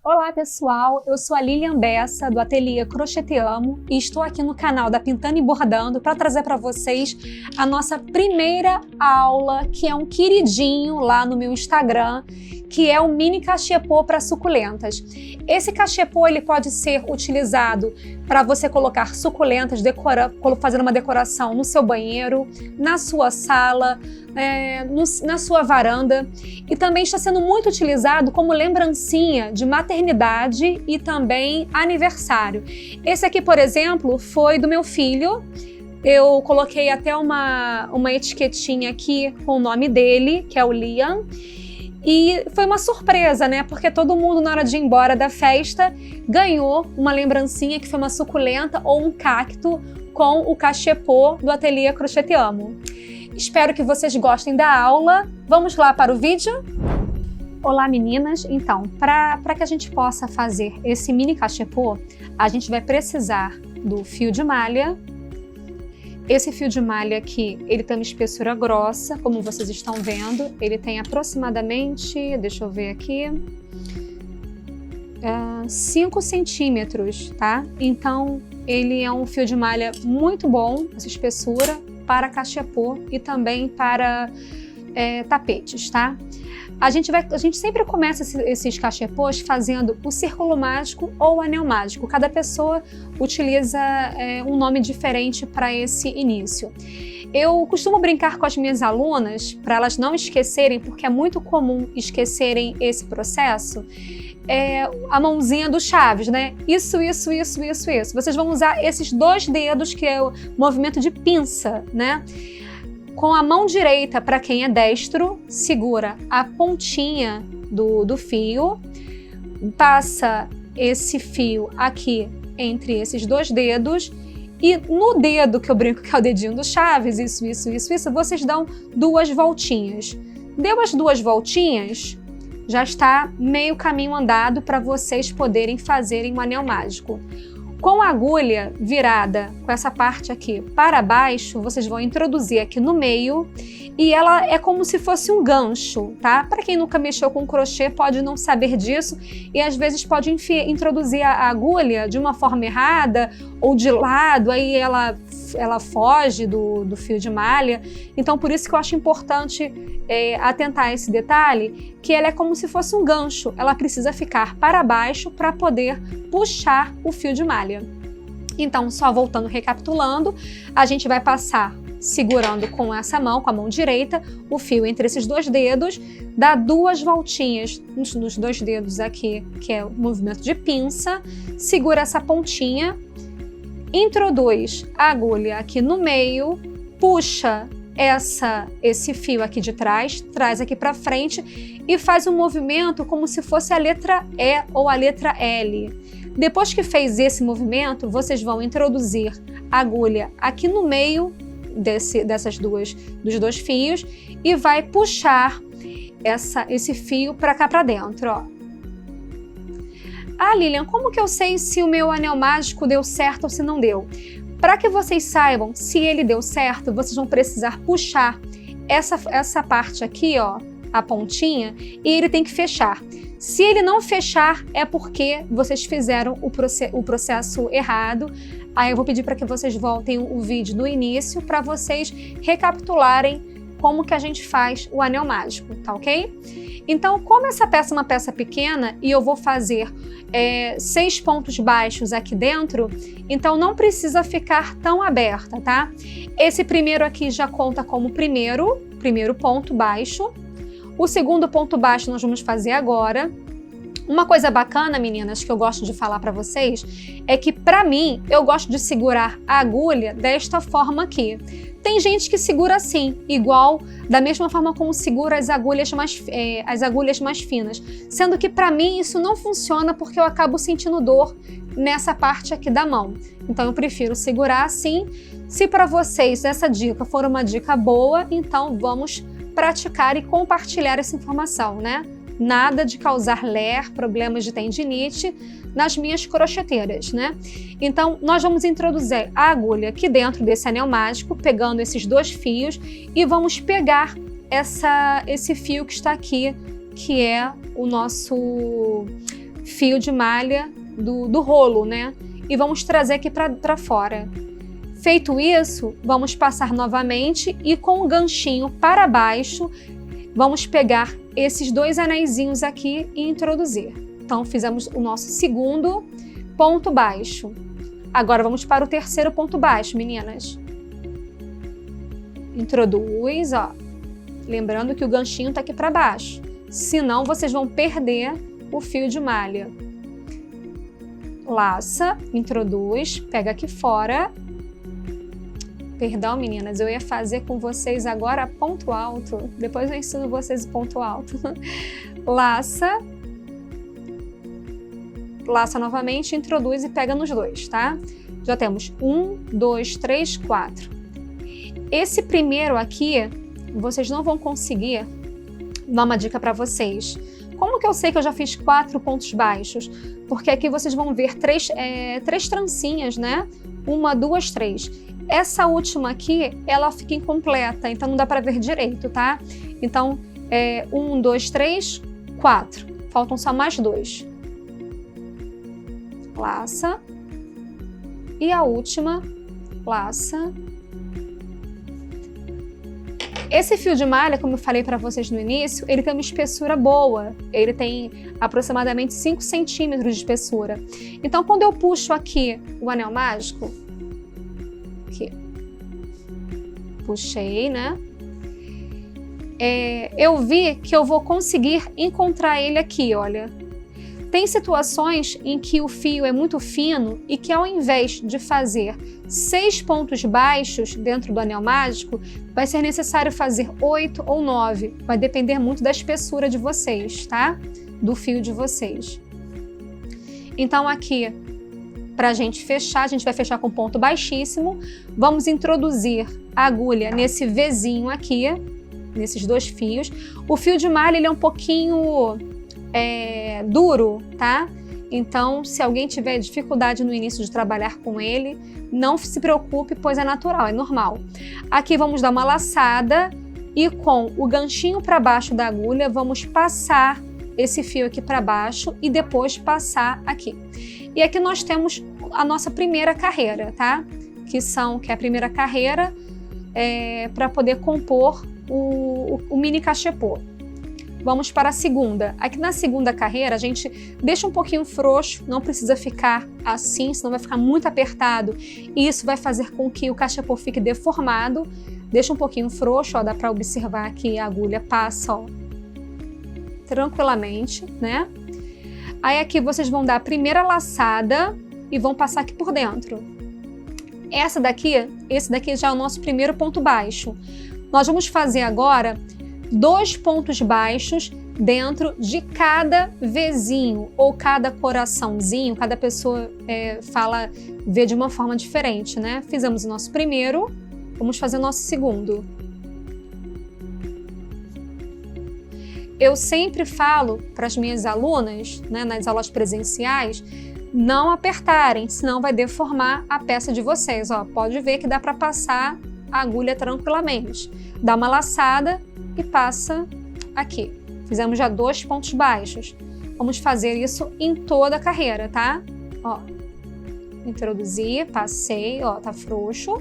Olá pessoal, eu sou a Lilian Bessa do Ateliê Crochê Te Amo e estou aqui no canal da Pintando e Bordando para trazer para vocês a nossa primeira aula, que é um queridinho lá no meu Instagram, que é o mini cachepô para suculentas. Esse cachepô ele pode ser utilizado para você colocar suculentas, fazendo uma decoração no seu banheiro, na sua sala, na sua varanda, e também está sendo muito utilizado como lembrancinha de maternidade e também aniversário. Esse aqui, por exemplo, foi do meu filho. Eu coloquei até uma etiquetinha aqui com o nome dele, que é o Liam. E foi uma surpresa, né? Porque todo mundo, na hora de ir embora da festa, ganhou uma lembrancinha que foi uma suculenta ou um cacto com o cachepô do Ateliê Crochê Te Amo. Espero que vocês gostem da aula. Vamos lá para o vídeo? Olá, meninas! Então, para que a gente possa fazer esse mini cachepô, a gente vai precisar do fio de malha. Esse fio de malha aqui, ele tem uma espessura grossa, como vocês estão vendo. Ele tem aproximadamente, deixa eu ver aqui, 5 centímetros, tá? Então, ele é um fio de malha muito bom, essa espessura, para cachepô e também para tapetes, tá? A gente sempre começa esses cachepôs fazendo o círculo mágico ou o anel mágico. Cada pessoa utiliza um nome diferente para esse início. Eu costumo brincar com as minhas alunas, para elas não esquecerem, porque é muito comum esquecerem esse processo, a mãozinha do Chaves, né? Isso. Vocês vão usar esses 2 dedos, que é o movimento de pinça, né? Com a mão direita, para quem é destro, segura a pontinha do fio, passa esse fio aqui entre esses 2 dedos e no dedo que eu brinco que é o dedinho do Chaves, isso, vocês dão 2 voltinhas. Deu as 2 voltinhas, já está meio caminho andado para vocês poderem fazerem um anel mágico. Com a agulha virada, com essa parte aqui para baixo, vocês vão introduzir aqui no meio e ela é como se fosse um gancho, tá? Para quem nunca mexeu com crochê pode não saber disso e às vezes pode introduzir a agulha de uma forma errada ou de lado, aí ela foge do fio de malha. Então por isso que eu acho importante atentar a esse detalhe, que ela é como se fosse um gancho, ela precisa ficar para baixo para poder puxar o fio de malha. Então, só voltando, recapitulando, a gente vai passar segurando com essa mão, com a mão direita, o fio entre esses 2 dedos, dá 2 voltinhas nos 2 dedos aqui, que é o movimento de pinça, segura essa pontinha, introduz a agulha aqui no meio, puxa esse fio aqui de trás, traz aqui para frente e faz um movimento como se fosse a letra E ou a letra L. Depois que fez esse movimento, vocês vão introduzir a agulha aqui no meio dos 2 fios e vai puxar esse fio para cá para dentro, ó. Ah, Lilian, como que eu sei se o meu anel mágico deu certo ou se não deu? Para que vocês saibam se ele deu certo, vocês vão precisar puxar essa parte aqui, ó, a pontinha, e ele tem que fechar. Se ele não fechar, é porque vocês fizeram o processo errado. Aí eu vou pedir para que vocês voltem o vídeo do início para vocês recapitularem como que a gente faz o anel mágico, tá ok? Então, como essa peça é uma peça pequena e eu vou fazer 6 pontos baixos aqui dentro, então não precisa ficar tão aberta, tá? Esse primeiro aqui já conta como primeiro ponto baixo. O segundo ponto baixo nós vamos fazer agora. Uma coisa bacana, meninas, que eu gosto de falar para vocês, é que para mim, eu gosto de segurar a agulha desta forma aqui. Tem gente que segura assim, igual, da mesma forma como segura as agulhas mais finas. Sendo que para mim isso não funciona porque eu acabo sentindo dor nessa parte aqui da mão. Então eu prefiro segurar assim. Se para vocês essa dica for uma dica boa, então vamos praticar e compartilhar essa informação, né? Nada de causar ler, problemas de tendinite nas minhas crocheteiras, né? Então, nós vamos introduzir a agulha aqui dentro desse anel mágico, pegando esses 2 fios e vamos pegar esse fio que está aqui, que é o nosso fio de malha do rolo, né? E vamos trazer aqui para fora. Feito isso, vamos passar novamente e com o ganchinho para baixo, vamos pegar esses 2 anéisinhos aqui e introduzir. Então, fizemos o nosso segundo ponto baixo. Agora, vamos para o terceiro ponto baixo, meninas. Introduz, ó. Lembrando que o ganchinho está aqui para baixo. Senão, vocês vão perder o fio de malha. Laça, introduz, pega aqui fora. Perdão, meninas, eu ia fazer com vocês agora ponto alto. Depois eu ensino vocês o ponto alto. Laça. Laça novamente, introduz e pega nos 2, tá? Já temos 1, 2, 3, 4. Esse primeiro aqui, vocês não vão conseguir. Vou dar uma dica para vocês. Como que eu sei que eu já fiz 4 pontos baixos? Porque aqui vocês vão ver 3 trancinhas, né? 1, 2, 3. Essa última aqui, ela fica incompleta, então não dá para ver direito, tá? Então, 1, 2, 3, 4. Faltam só mais 2. Laça. E a última, laça. Esse fio de malha, como eu falei para vocês no início, ele tem uma espessura boa. Ele tem aproximadamente 5 centímetros de espessura. Então, quando eu puxo aqui o anel mágico, aqui, puxei, né? Eu vi que eu vou conseguir encontrar ele aqui, olha. Tem situações em que o fio é muito fino e que ao invés de fazer 6 pontos baixos dentro do anel mágico, vai ser necessário fazer 8 ou 9. Vai depender muito da espessura de vocês, tá? Do fio de vocês. Então aqui, para a gente fechar, a gente vai fechar com ponto baixíssimo. Vamos introduzir a agulha nesse Vzinho aqui, nesses 2 fios. O fio de malha ele é um pouquinho duro, tá? Então, se alguém tiver dificuldade no início de trabalhar com ele, não se preocupe, pois é natural, é normal. Aqui vamos dar uma laçada e com o ganchinho para baixo da agulha, vamos passar esse fio aqui para baixo e depois passar aqui. E aqui nós temos a nossa primeira carreira, tá? Que é a primeira carreira para poder compor o mini cachepô. Vamos para a segunda. Aqui na segunda carreira, a gente deixa um pouquinho frouxo, não precisa ficar assim, senão vai ficar muito apertado. E isso vai fazer com que o cachepô fique deformado. Deixa um pouquinho frouxo, ó, dá para observar que a agulha passa, ó, tranquilamente, né? Aí aqui vocês vão dar a primeira laçada e vão passar aqui por dentro. Esse daqui já é o nosso primeiro ponto baixo. Nós vamos fazer agora 2 pontos baixos dentro de cada Vzinho ou cada coraçãozinho. Cada pessoa fala V de uma forma diferente, né? Fizemos o nosso primeiro, vamos fazer o nosso segundo. Eu sempre falo para as minhas alunas, né, nas aulas presenciais, não apertarem, senão vai deformar a peça de vocês. Ó, pode ver que dá para passar a agulha tranquilamente. Dá uma laçada e passa aqui. Fizemos já 2 pontos baixos. Vamos fazer isso em toda a carreira, tá? Ó, introduzi, passei, ó, tá frouxo.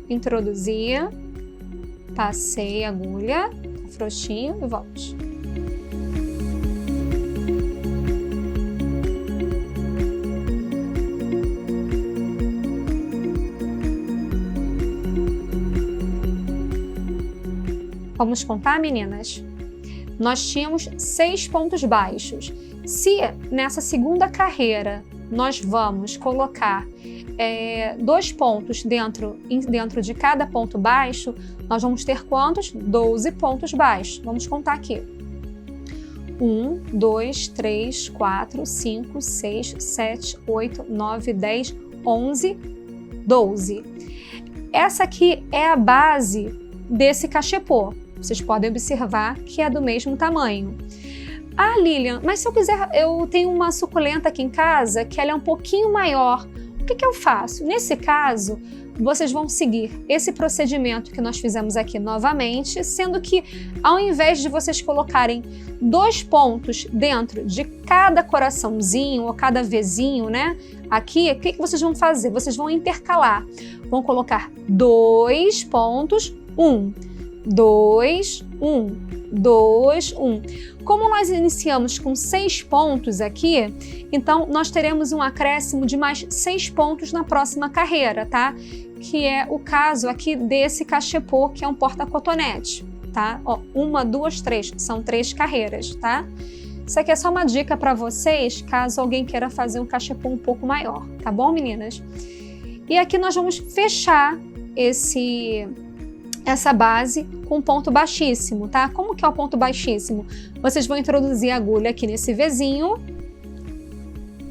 Introduzi, passei a agulha, tá frouxinho e volte. Vamos contar, meninas? Nós tínhamos 6 pontos baixos. Se nessa segunda carreira nós vamos colocar 2 pontos dentro de cada ponto baixo, nós vamos ter quantos? 12 pontos baixos. Vamos contar aqui. 1, 2, 3, 4, 5, 6, 7, 8, 9, 10, 11, 12. Essa aqui é a base desse cachepô. Vocês podem observar que é do mesmo tamanho. Ah, Lilian, mas se eu quiser, eu tenho uma suculenta aqui em casa que ela é um pouquinho maior. que eu faço? Nesse caso, vocês vão seguir esse procedimento que nós fizemos aqui novamente, sendo que ao invés de vocês colocarem 2 pontos dentro de cada coraçãozinho ou cada Vzinho, né? Aqui, o que vocês vão fazer? Vocês vão intercalar. Vão colocar 2 pontos, 1, 2, 1, 2, 1. Como nós iniciamos com 6 pontos aqui, então nós teremos um acréscimo de mais 6 pontos na próxima carreira, tá? Que é o caso aqui desse cachepô, que é um porta-cotonete, tá? Ó, 1, 2, 3, são 3 carreiras, tá? Isso aqui é só uma dica para vocês, caso alguém queira fazer um cachepô um pouco maior, tá bom, meninas? E aqui nós vamos fechar essa base com ponto baixíssimo, tá? Como que é o ponto baixíssimo? Vocês vão introduzir a agulha aqui nesse Vzinho,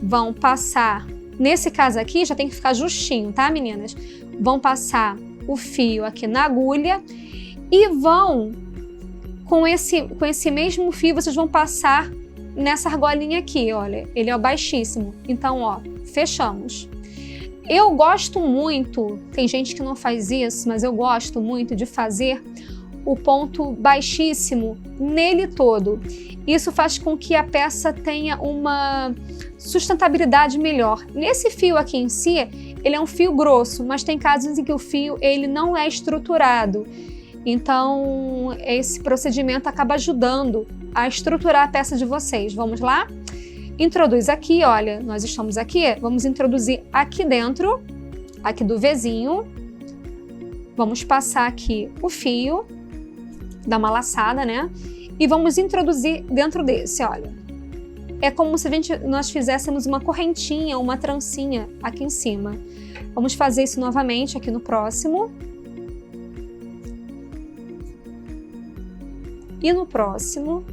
vão passar, nesse caso aqui já tem que ficar justinho, tá, meninas? Vão passar o fio aqui na agulha e vão, com esse mesmo fio, vocês vão passar nessa argolinha aqui, olha, ele é o baixíssimo. Então, ó, fechamos. Eu gosto muito, tem gente que não faz isso, mas eu gosto muito de fazer o ponto baixíssimo nele todo. Isso faz com que a peça tenha uma sustentabilidade melhor. Nesse fio aqui em si, ele é um fio grosso, mas tem casos em que o fio ele não é estruturado. Então, esse procedimento acaba ajudando a estruturar a peça de vocês. Vamos lá? Introduz aqui, olha, nós estamos aqui, vamos introduzir aqui dentro, aqui do Vzinho, vamos passar aqui o fio, dar uma laçada, né? E vamos introduzir dentro desse, olha. É como se nós fizéssemos uma correntinha, uma trancinha aqui em cima. Vamos fazer isso novamente aqui no próximo. E no próximo.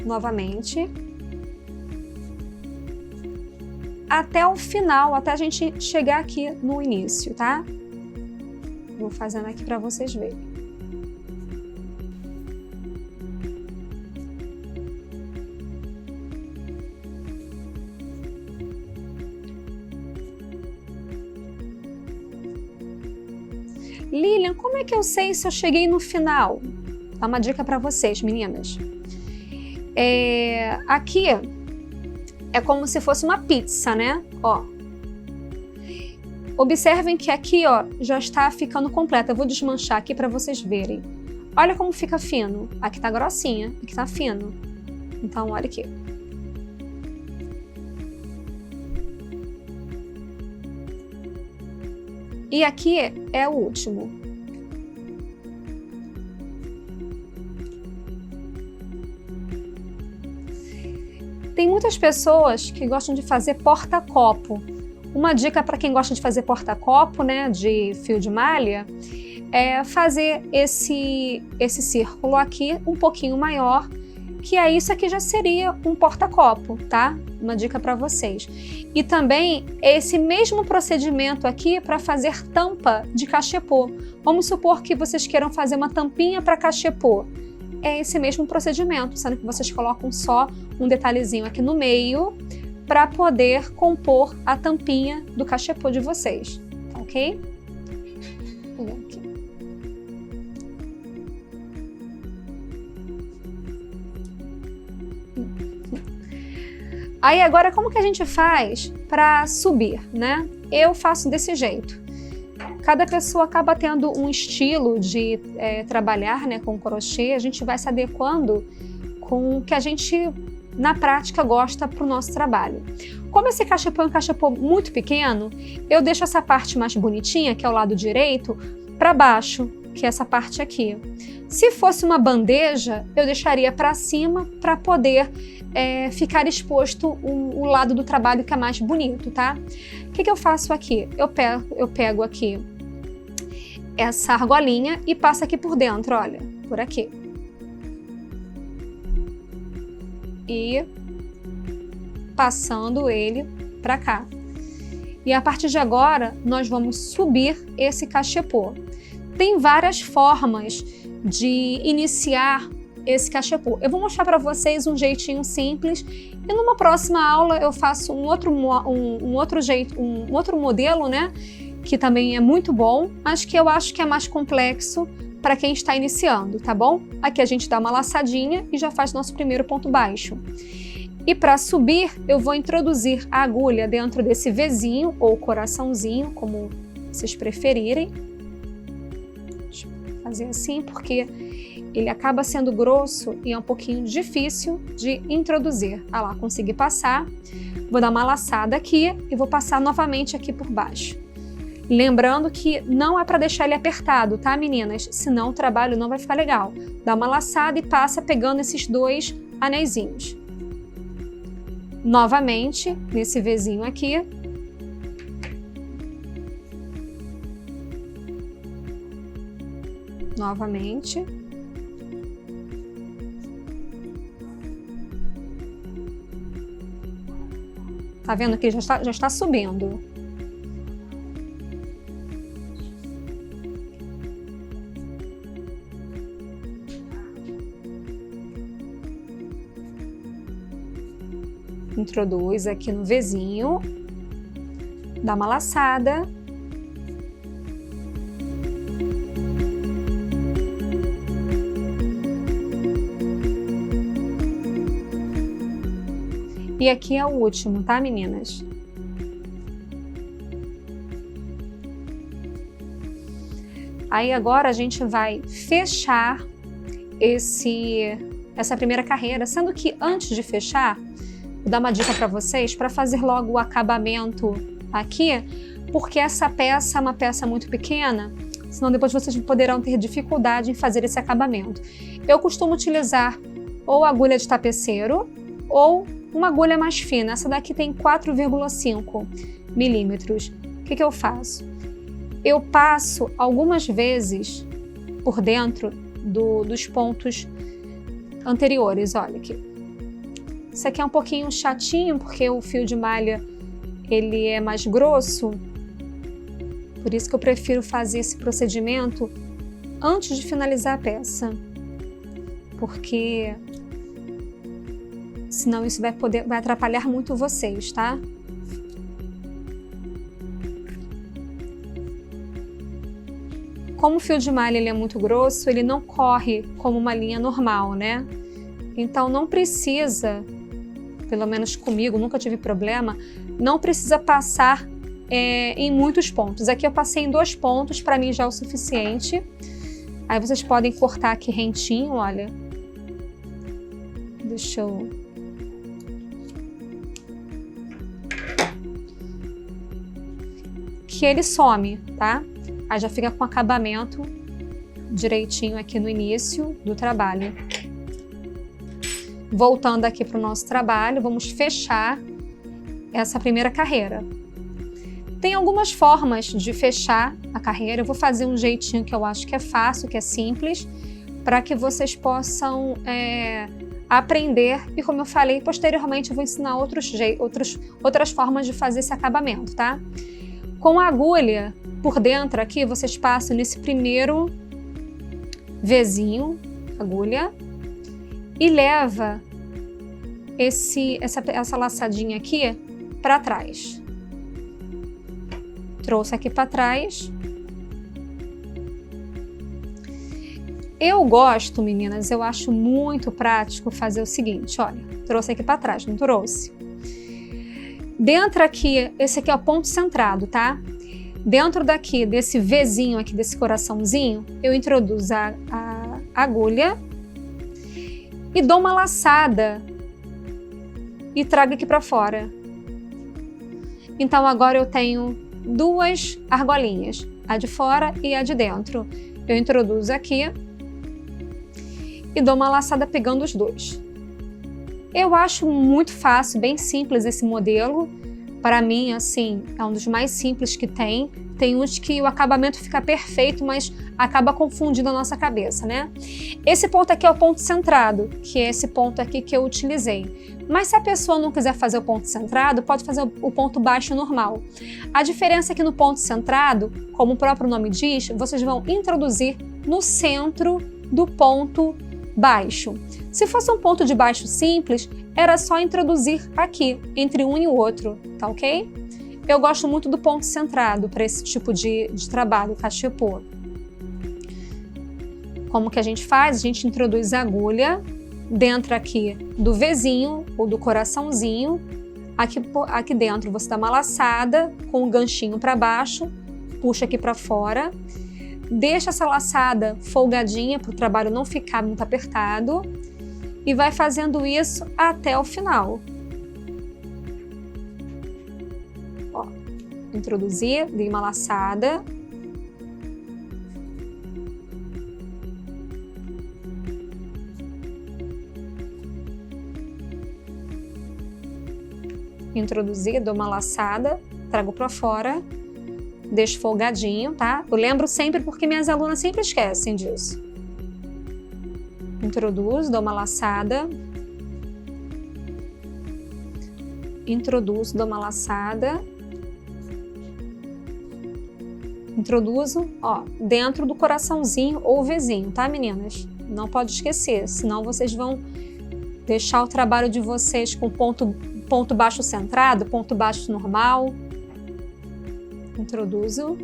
Novamente, até o final, até a gente chegar aqui no início, tá? Vou fazendo aqui para vocês verem. Lilian, como é que eu sei se eu cheguei no final? Dá uma dica para vocês, meninas. Aqui é como se fosse uma pizza, né? Ó. Observem que aqui, ó, já está ficando completa. Eu vou desmanchar aqui para vocês verem. Olha como fica fino. Aqui tá grossinha, aqui tá fino. Então, olha aqui. E aqui é o último. Tem muitas pessoas que gostam de fazer porta-copo. Uma dica para quem gosta de fazer porta-copo, né, de fio de malha, é fazer esse círculo aqui um pouquinho maior, que aí isso aqui já seria um porta-copo, tá? Uma dica para vocês. E também esse mesmo procedimento aqui para fazer tampa de cachepô. Vamos supor que vocês queiram fazer uma tampinha para cachepô. É esse mesmo procedimento, sendo que vocês colocam só um detalhezinho aqui no meio para poder compor a tampinha do cachepô de vocês, tá ok? Vou pegar aqui. Aí agora, como que a gente faz para subir, né? Eu faço desse jeito. Cada pessoa acaba tendo um estilo de trabalhar, né, com crochê. A gente vai se adequando com o que a gente, na prática, gosta para o nosso trabalho. Como esse cachepô é um cachepô muito pequeno, eu deixo essa parte mais bonitinha, que é o lado direito, para baixo, que é essa parte aqui. Se fosse uma bandeja, eu deixaria para cima para poder ficar exposto o lado do trabalho que é mais bonito, tá? O que eu faço aqui? Eu pego aqui essa argolinha e passo aqui por dentro, olha, por aqui. E passando ele para cá. E a partir de agora, nós vamos subir esse cachepô. Tem várias formas de iniciar esse cachepô. Eu vou mostrar para vocês um jeitinho simples e numa próxima aula eu faço um outro modelo, né? Que também é muito bom, mas que eu acho que é mais complexo para quem está iniciando, tá bom? Aqui a gente dá uma laçadinha e já faz nosso primeiro ponto baixo. E para subir, eu vou introduzir a agulha dentro desse Vzinho ou coraçãozinho, como vocês preferirem. Deixa eu fazer assim, porque ele acaba sendo grosso e é um pouquinho difícil de introduzir. Ah lá, consegui passar. Vou dar uma laçada aqui e vou passar novamente aqui por baixo. Lembrando que não é para deixar ele apertado, tá, meninas? Senão o trabalho não vai ficar legal. Dá uma laçada e passa pegando esses 2 anéisinhos. Novamente, nesse Vzinho aqui. Novamente. Tá vendo que ele já está subindo. Introduz aqui no Vzinho, dá uma laçada. E aqui é o último, tá, meninas? Aí agora a gente vai fechar essa primeira carreira, sendo que antes de fechar, vou dar uma dica para vocês para fazer logo o acabamento aqui, porque essa peça é uma peça muito pequena, senão depois vocês poderão ter dificuldade em fazer esse acabamento. Eu costumo utilizar ou agulha de tapeceiro ou uma agulha mais fina. Essa daqui tem 4,5 milímetros. O que eu faço? Eu passo algumas vezes por dentro dos pontos anteriores. Olha aqui. Isso aqui é um pouquinho chatinho, porque o fio de malha ele é mais grosso. Por isso que eu prefiro fazer esse procedimento antes de finalizar a peça. Porque senão isso vai atrapalhar muito vocês, tá? Como o fio de malha ele é muito grosso, ele não corre como uma linha normal, né? Então não precisa, pelo menos comigo, nunca tive problema, não precisa passar em muitos pontos. Aqui eu passei em 2 pontos, para mim já é o suficiente. Aí vocês podem cortar aqui rentinho, olha. Deixa eu... Que ele some, tá? Aí já fica com acabamento direitinho aqui no início do trabalho. Voltando aqui para o nosso trabalho, vamos fechar essa primeira carreira. Tem algumas formas de fechar a carreira. Eu vou fazer um jeitinho que eu acho que é fácil, que é simples, para que vocês possam aprender. E como eu falei, posteriormente eu vou ensinar outras formas de fazer esse acabamento, tá? Com a agulha por dentro aqui, vocês passam nesse primeiro Vzinho, agulha, e leva essa laçadinha aqui para trás. Trouxe aqui para trás. Eu gosto, meninas, eu acho muito prático fazer o seguinte, olha, trouxe aqui para trás, não trouxe? Dentro aqui, esse aqui é o ponto centrado, tá? Dentro daqui, desse Vzinho aqui, desse coraçãozinho, eu introduzo a agulha e dou uma laçada e trago aqui para fora. Então agora eu tenho 2 argolinhas, a de fora e a de dentro. Eu introduzo aqui e dou uma laçada pegando os 2. Eu acho muito fácil, bem simples esse modelo. Para mim, assim, é um dos mais simples que tem. Tem uns que o acabamento fica perfeito, mas acaba confundindo a nossa cabeça, né? Esse ponto aqui é o ponto centrado, que é esse ponto aqui que eu utilizei. Mas se a pessoa não quiser fazer o ponto centrado, pode fazer o ponto baixo normal. A diferença é que no ponto centrado, como o próprio nome diz, vocês vão introduzir no centro do ponto baixo. Se fosse um ponto de baixo simples, era só introduzir aqui, entre um e o outro, tá ok? Eu gosto muito do ponto centrado para esse tipo de trabalho, cachepô. Como que a gente faz? A gente introduz a agulha dentro aqui do Vzinho ou do coraçãozinho. Aqui dentro você dá uma laçada com o ganchinho para baixo, puxa aqui para fora, deixa essa laçada folgadinha para o trabalho não ficar muito apertado e vai fazendo isso até o final. Ó, introduzi, dei uma laçada. Introduzir, dou uma laçada, trago para fora, deixo folgadinho, tá? Eu lembro sempre porque minhas alunas sempre esquecem disso. Introduzo, dou uma laçada. Introduzo, dou uma laçada. Introduzo, ó, dentro do coraçãozinho ou Vzinho, tá, meninas? Não pode esquecer, senão vocês vão deixar o trabalho de vocês com ponto baixo centrado, ponto baixo normal. Introduzo.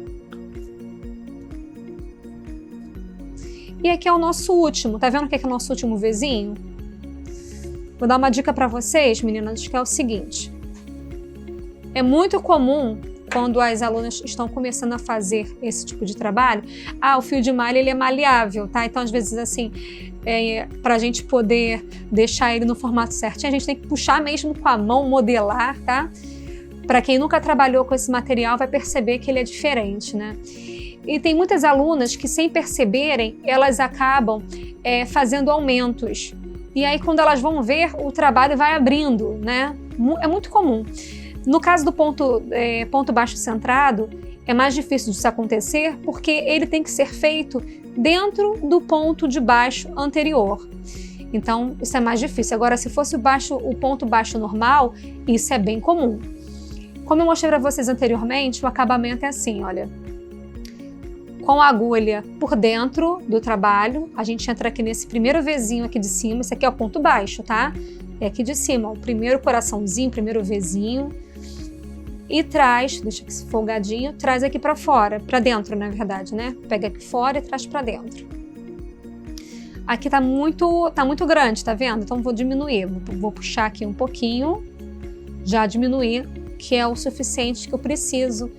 E aqui é o nosso último, tá vendo que aqui é o nosso último Vzinho? Vou dar uma dica para vocês, meninas, que é o seguinte. É muito comum, quando as alunas estão começando a fazer esse tipo de trabalho, o fio de malha ele é maleável, tá? Então, às vezes, assim, para a gente poder deixar ele no formato certinho, a gente tem que puxar mesmo com a mão, modelar, tá? Para quem nunca trabalhou com esse material, vai perceber que ele é diferente, né? E tem muitas alunas que, sem perceberem, elas acabam fazendo aumentos. E aí, quando elas vão ver, o trabalho vai abrindo, né? É muito comum. No caso do ponto baixo centrado, é mais difícil disso acontecer porque ele tem que ser feito dentro do ponto de baixo anterior. Então, isso é mais difícil. Agora, se fosse o ponto baixo normal, isso é bem comum. Como eu mostrei para vocês anteriormente, o acabamento é assim, olha. Com a agulha por dentro do trabalho, a gente entra aqui nesse primeiro Vzinho aqui de cima. Esse aqui é o ponto baixo, tá? É aqui de cima, ó, o primeiro coraçãozinho, primeiro Vzinho. E traz, deixa aqui folgadinho, traz aqui para fora, para dentro, na verdade, né? Pega aqui fora e traz para dentro. Aqui tá muito grande, tá vendo? Então vou diminuir, vou puxar aqui um pouquinho, já diminuir, que é o suficiente que eu preciso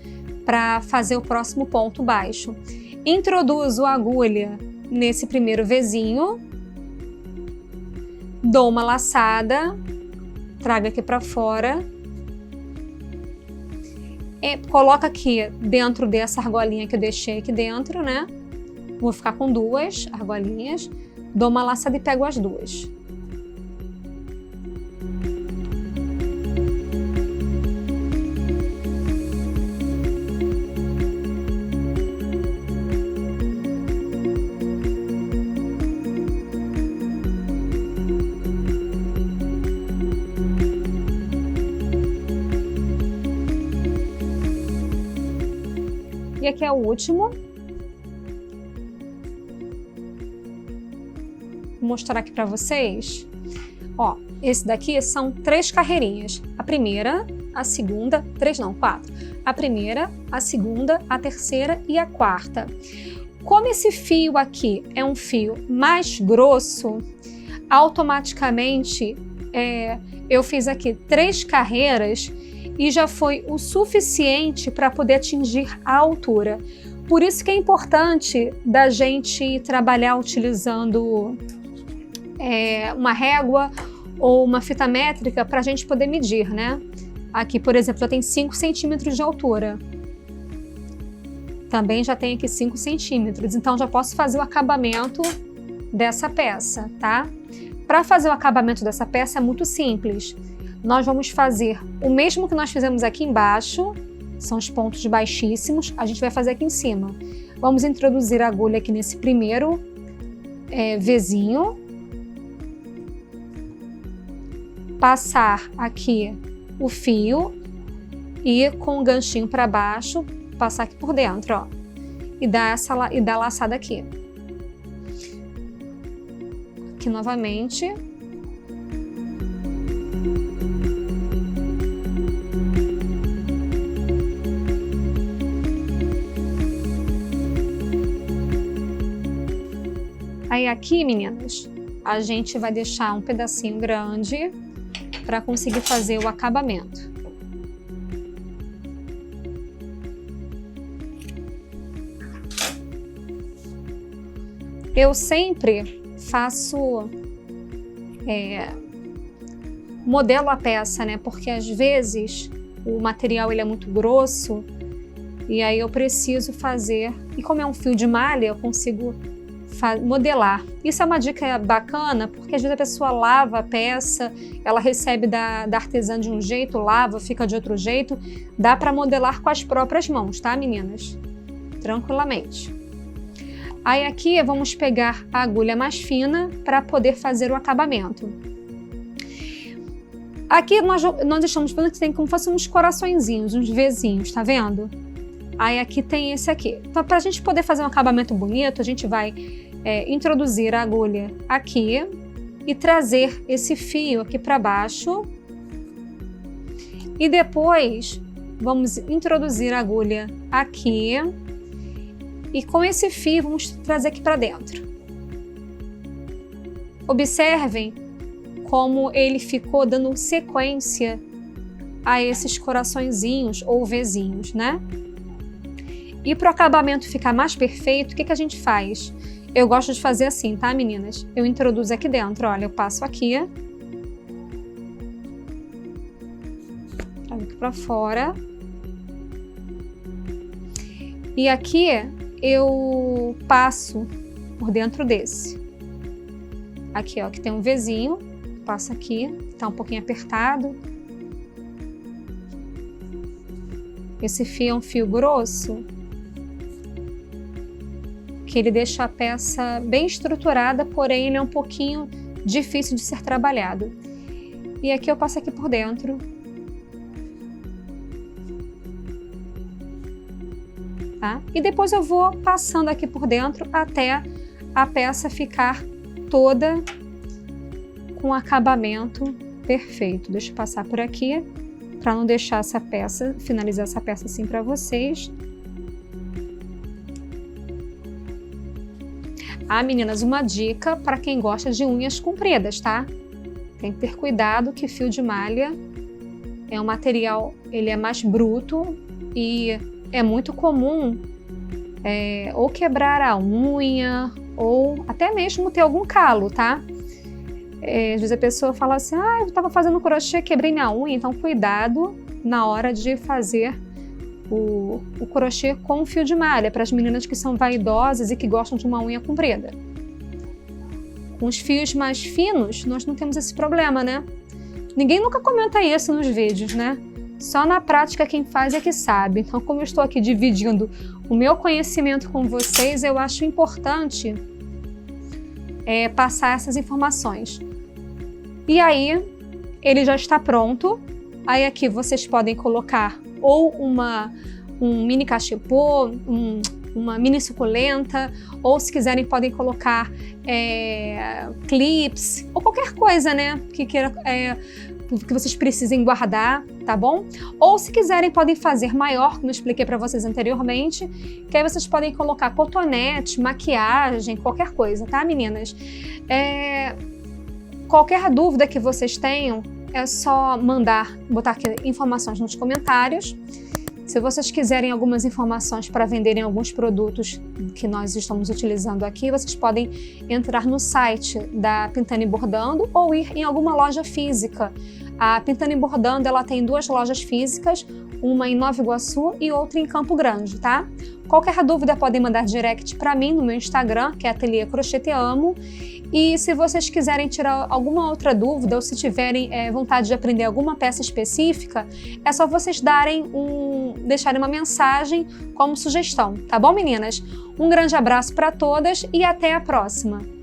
para fazer o próximo ponto baixo. Introduzo a agulha nesse primeiro Vzinho, dou uma laçada, trago aqui para fora. Coloca aqui dentro dessa argolinha que eu deixei aqui dentro, né? Vou ficar com duas argolinhas, dou uma laçada e pego as duas. E aqui é o último. Vou mostrar aqui para vocês. Ó, esse daqui são 3 carreirinhas. A primeira, a segunda, 3 não, 4. A primeira, a segunda, a terceira e a quarta. Como esse fio aqui é um fio mais grosso, automaticamente eu fiz aqui 3 carreiras e já foi o suficiente para poder atingir a altura. Por isso que é importante da gente trabalhar utilizando uma régua ou uma fita métrica para a gente poder medir, né? Aqui, por exemplo, já tem 5 centímetros de altura. Também já tem aqui 5 centímetros, então já posso fazer o acabamento dessa peça, tá? Para fazer o acabamento dessa peça é muito simples. Nós vamos fazer o mesmo que nós fizemos aqui embaixo, são os pontos baixíssimos, a gente vai fazer aqui em cima. Vamos introduzir a agulha aqui nesse primeiro Vzinho, passar aqui o fio e com o ganchinho para baixo, passar aqui por dentro, ó, e dar a laçada aqui. aqui novamente. Aí aqui, meninas, a gente vai deixar um pedacinho grande para conseguir fazer o acabamento. Eu sempre faço, modelo a peça, né? Porque às vezes o material ele é muito grosso e aí eu preciso fazer. E como é um fio de malha, eu consigo modelar. Isso é uma dica bacana, porque às vezes a pessoa lava a peça, ela recebe da artesã de um jeito, lava, fica de outro jeito. Dá para modelar com as próprias mãos, tá, meninas? Tranquilamente. Aí aqui vamos pegar a agulha mais fina para poder fazer o acabamento. Aqui nós estamos vendo que tem como se fossem uns coraçõezinhos, uns Vzinhos, tá vendo? Aí aqui tem esse aqui. Então, para a gente poder fazer um acabamento bonito, a gente vai introduzir a agulha aqui e trazer esse fio aqui para baixo. E depois vamos introduzir a agulha aqui. E com esse fio vamos trazer aqui para dentro. Observem como ele ficou dando sequência a esses coraçõezinhos ou Vzinhos, né? E para o acabamento ficar mais perfeito, o que a gente faz? Eu gosto de fazer assim, tá, meninas? Eu introduzo aqui dentro, olha, eu passo aqui. Trago aqui para fora. E aqui eu passo por dentro desse. Aqui, ó, que tem um Vzinho. Passo aqui, tá um pouquinho apertado. Esse fio é um fio grosso, que ele deixa a peça bem estruturada, porém ele é um pouquinho difícil de ser trabalhado. E aqui eu passo aqui por dentro. Tá? E depois eu vou passando aqui por dentro até a peça ficar toda com acabamento perfeito. Deixa eu passar por aqui para não deixar essa peça, finalizar essa peça assim para vocês. Ah, meninas, uma dica para quem gosta de unhas compridas, tá? Tem que ter cuidado que fio de malha é um material, ele é mais bruto e é muito comum ou quebrar a unha ou até mesmo ter algum calo, tá? Às vezes a pessoa fala assim, eu estava fazendo crochê, quebrei minha unha, então cuidado na hora de fazer o crochê com fio de malha, para as meninas que são vaidosas e que gostam de uma unha comprida. Com os fios mais finos, nós não temos esse problema, né? Ninguém nunca comenta isso nos vídeos, né? Só na prática quem faz é que sabe. Então, como eu estou aqui dividindo o meu conhecimento com vocês, eu acho importante passar essas informações. E aí, ele já está pronto. Aí aqui vocês podem colocar ou um mini cachepô, uma mini suculenta, ou se quiserem podem colocar clips, ou qualquer coisa, né, que vocês precisem guardar, tá bom? Ou se quiserem podem fazer maior, como eu expliquei para vocês anteriormente, que aí vocês podem colocar cotonete, maquiagem, qualquer coisa, tá, meninas? Qualquer dúvida que vocês tenham, é só botar aqui informações nos comentários. Se vocês quiserem algumas informações para venderem alguns produtos que nós estamos utilizando aqui, vocês podem entrar no site da Pintando e Bordando ou ir em alguma loja física. A Pintando e Bordando, ela tem 2 lojas físicas, uma em Nova Iguaçu e outra em Campo Grande, tá? Qualquer dúvida podem mandar direct para mim no meu Instagram, que é Ateliê Crochê Te Amo. E se vocês quiserem tirar alguma outra dúvida ou se tiverem vontade de aprender alguma peça específica, é só vocês deixarem uma mensagem como sugestão, tá bom, meninas? Um grande abraço para todas e até a próxima!